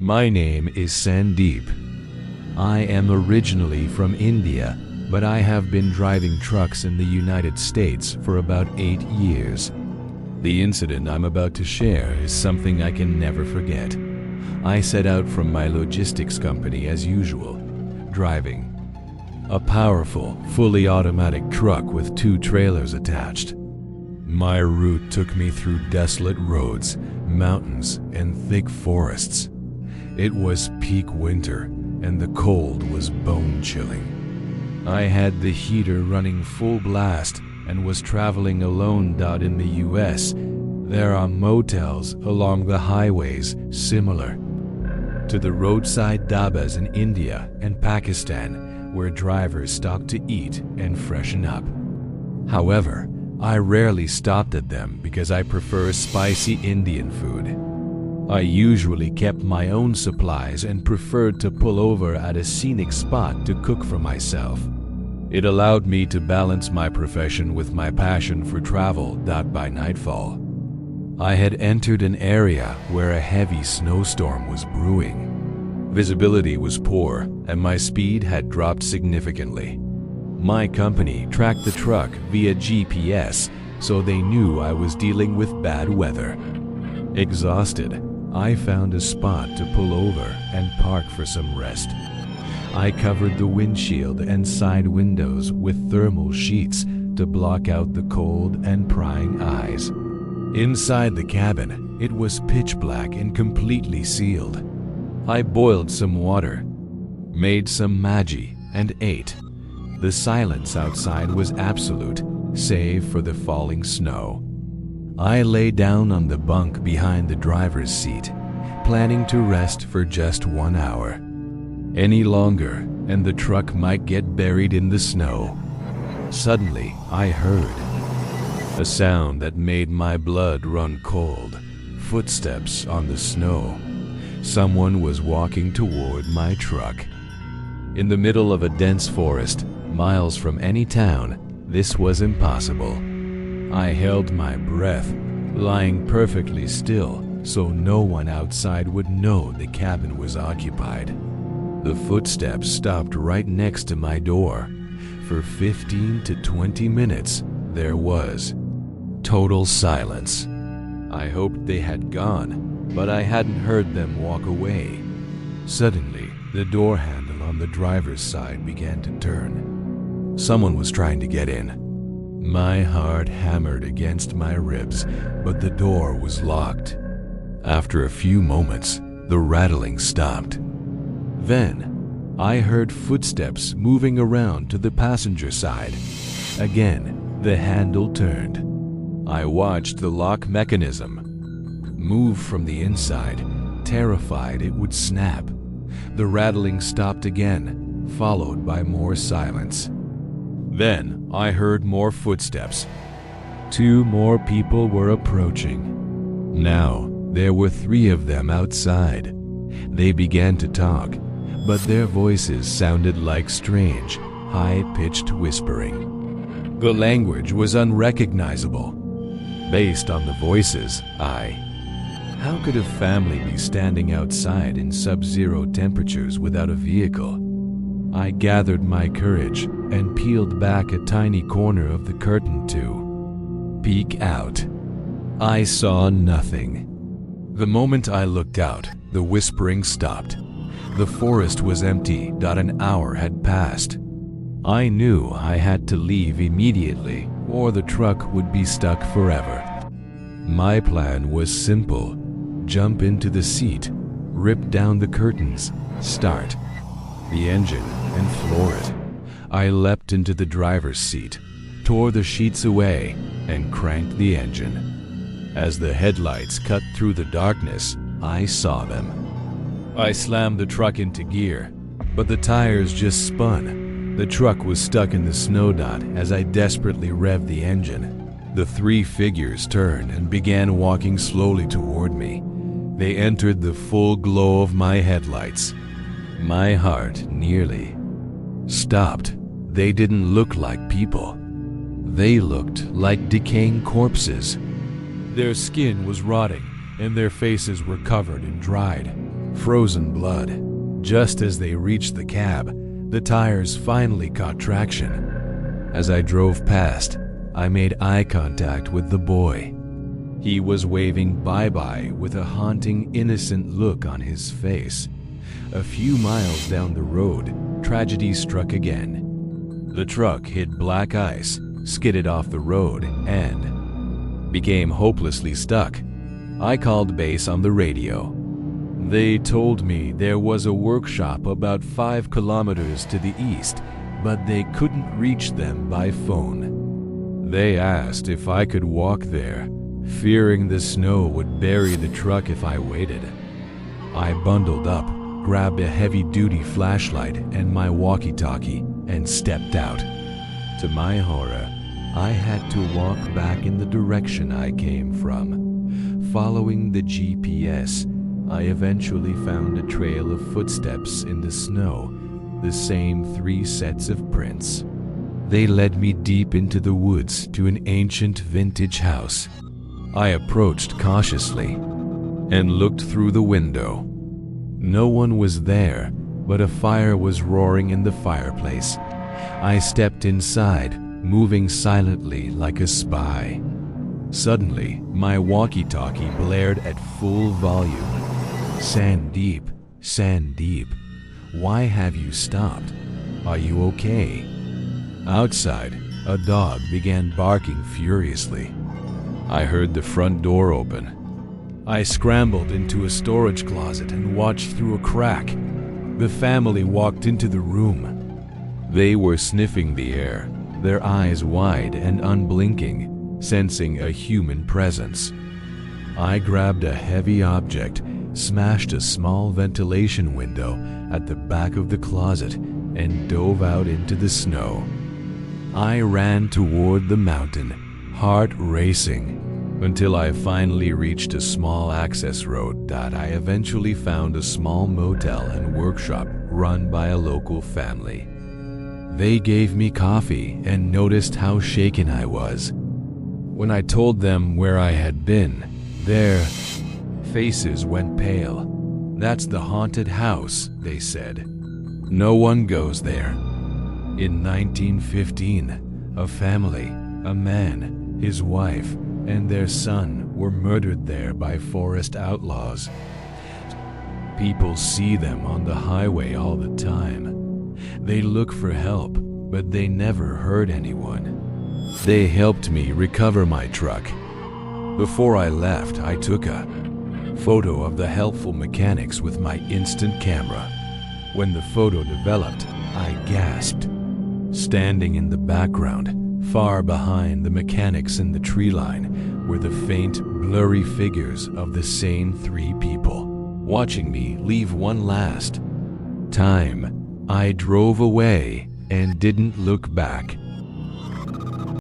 My name is Sandeep. I am originally from India, but I have been driving trucks in the United States for about 8 years. The incident I'm about to share is something I can never forget. I set out from my logistics company as usual, driving a powerful, fully automatic truck with 2 trailers attached. My route took me through desolate roads, mountains, and thick forests. It was peak winter, and the cold was bone-chilling. I had the heater running full blast and was traveling alone. In the US, there are motels along the highways similar to the roadside dhabas in India and Pakistan, where drivers stop to eat and freshen up. However, I rarely stopped at them because I prefer spicy Indian food. I usually kept my own supplies and preferred to pull over at a scenic spot to cook for myself. It allowed me to balance my profession with my passion for travel. By nightfall, I had entered an area where a heavy snowstorm was brewing. Visibility was poor, and my speed had dropped significantly. My company tracked the truck via GPS, so they knew I was dealing with bad weather. Exhausted, I found a spot to pull over and park for some rest. I covered the windshield and side windows with thermal sheets to block out the cold and prying eyes. Inside the cabin, it was pitch black and completely sealed. I boiled some water, made some Maggi, and ate. The silence outside was absolute, save for the falling snow. I lay down on the bunk behind the driver's seat, planning to rest for just 1 hour. Any longer, and the truck might get buried in the snow. Suddenly, I heard a sound that made my blood run cold. Footsteps on the snow. Someone was walking toward my truck. In the middle of a dense forest, miles from any town, this was impossible. I held my breath, lying perfectly still so no one outside would know the cabin was occupied. The footsteps stopped right next to my door. For 15 to 20 minutes, there was total silence. I hoped they had gone, but I hadn't heard them walk away. Suddenly, the door handle on the driver's side began to turn. Someone was trying to get in. My heart hammered against my ribs, but the door was locked. After a few moments, the rattling stopped. Then, I heard footsteps moving around to the passenger side. Again, the handle turned. I watched the lock mechanism move from the inside, terrified it would snap. The rattling stopped again, followed by more silence. Then I heard more footsteps. 2 more people were approaching. Now there were 3 of them outside. They began to talk, but their voices sounded like strange, high-pitched whispering. The language was unrecognizable. Based on the voices, how could a family be standing outside in sub-zero temperatures without a vehicle? I gathered my courage and peeled back a tiny corner of the curtain to peek out. I saw nothing. The moment I looked out, the whispering stopped. The forest was empty. An hour had passed. I knew I had to leave immediately, or the truck would be stuck forever. My plan was simple. Jump into the seat, rip down the curtains, start the engine, and floor it. I leapt into the driver's seat, tore the sheets away, and cranked the engine. As the headlights cut through the darkness, I saw them. I slammed the truck into gear, but the tires just spun. The truck was stuck in the snow as I desperately revved the engine. The 3 figures turned and began walking slowly toward me. They entered the full glow of my headlights. My heart nearly stopped. They didn't look like people. They looked like decaying corpses. Their skin was rotting, and their faces were covered and dried. frozen blood. Just as they reached the cab, the tires finally caught traction. As I drove past, I made eye contact with the boy. He was waving bye-bye with a haunting, innocent look on his face. A few miles down the road, tragedy struck again. The truck hit black ice, skidded off the road, and became hopelessly stuck. I called base on the radio. They told me there was a workshop about 5 kilometers to the east, but they couldn't reach them by phone. They asked if I could walk there, fearing the snow would bury the truck if I waited. I bundled up, grabbed a heavy-duty flashlight and my walkie-talkie, and stepped out. To my horror, I had to walk back in the direction I came from. Following the GPS, I eventually found a trail of footsteps in the snow, the same 3 sets of prints. They led me deep into the woods to an ancient vintage house. I approached cautiously and looked through the window. No one was there, but a fire was roaring in the fireplace. I stepped inside, moving silently like a spy. Suddenly, my walkie-talkie blared at full volume. "Sandeep, Sandeep, why have you stopped? Are you okay?" Outside, a dog began barking furiously. I heard the front door open. I scrambled into a storage closet and watched through a crack. The family walked into the room. They were sniffing the air, their eyes wide and unblinking, sensing a human presence. I grabbed a heavy object, smashed a small ventilation window at the back of the closet, and dove out into the snow. I ran toward the mountain, heart racing, until I finally reached a small access road that I eventually found a small motel and workshop run by a local family. They gave me coffee and noticed how shaken I was. When I told them where I had been, their faces went pale. "That's the haunted house," they said. "No one goes there." In 1915, a family, a man, his wife, and their son were murdered there by forest outlaws. People see them on the highway all the time. They look for help, but they never hurt anyone. They helped me recover my truck. Before I left, I took a photo of the helpful mechanics with my instant camera. When the photo developed, I gasped. Standing in the background, far behind the mechanics in the tree line, were the faint, blurry figures of the same 3 people, watching me leave one last time. I drove away and didn't look back.